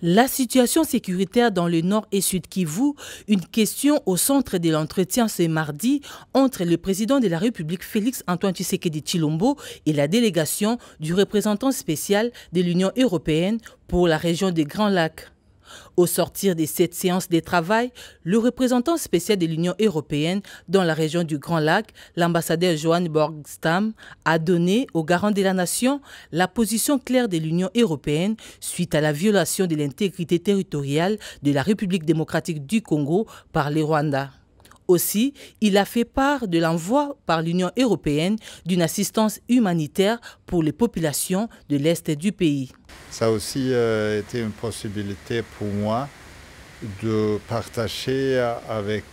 La situation sécuritaire dans le Nord et Sud Kivu, une question au centre de l'entretien ce mardi entre le président de la République Félix Antoine Tshisekedi Tshilombo et la délégation du représentant spécial de l'Union européenne pour la région des Grands Lacs. Au sortir de cette séance de travail, le représentant spécial de l'Union européenne dans la région du Grand Lac, l'ambassadeur Johan Borgstam, a donné aux garants de la nation la position claire de l'Union européenne suite à la violation de l'intégrité territoriale de la République démocratique du Congo par le Rwanda. Aussi, il a fait part de l'envoi par l'Union européenne d'une assistance humanitaire pour les populations de l'Est du pays. Ça a aussi été une possibilité pour moi de partager avec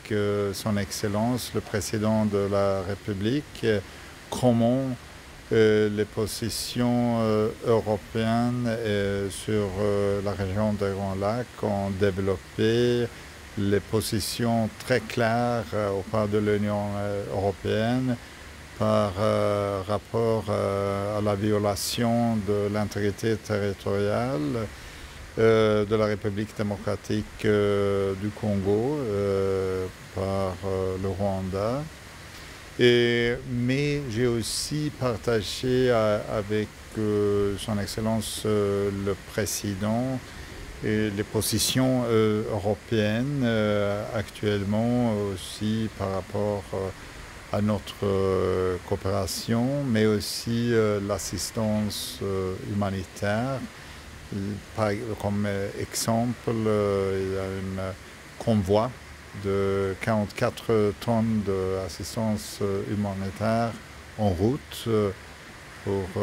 son Excellence, le président de la République, comment les positions européennes sur la région des Grands Lacs ont développé les positions très claires auprès de l'Union européenne par rapport à la violation de l'intégrité territoriale de la République démocratique du Congo par le Rwanda. Mais j'ai aussi partagé avec son Excellence le Président et les positions européennes actuellement aussi par rapport à notre coopération, mais aussi l'assistance humanitaire. Comme exemple, il y a un convoi de 44 tonnes d'assistance humanitaire en route pour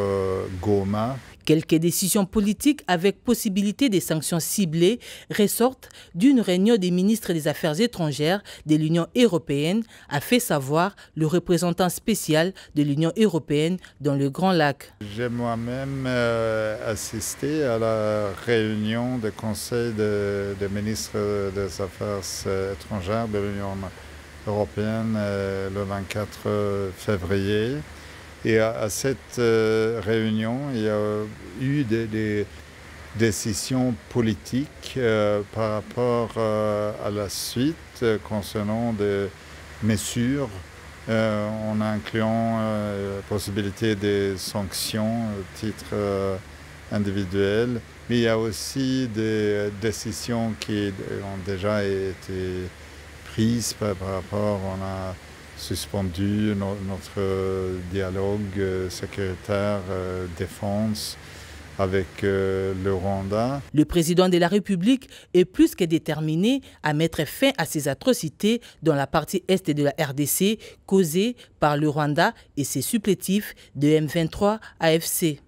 Goma. Quelques décisions politiques avec possibilité de sanctions ciblées ressortent d'une réunion des ministres des Affaires étrangères de l'Union européenne, a fait savoir le représentant spécial de l'Union européenne dans le Grand Lac. J'ai moi-même assisté à la réunion du Conseil des ministres des Affaires étrangères de l'Union européenne le 24 février. Et à cette réunion, il y a eu des décisions politiques par rapport à la suite concernant des mesures en incluant la possibilité des sanctions à titre individuel. Mais il y a aussi des décisions qui ont déjà été prises par rapport à suspendu notre dialogue sécuritaire défense avec le Rwanda. Le président de la République est plus que déterminé à mettre fin à ces atrocités dans la partie est de la RDC causées par le Rwanda et ses supplétifs de M23 AFC.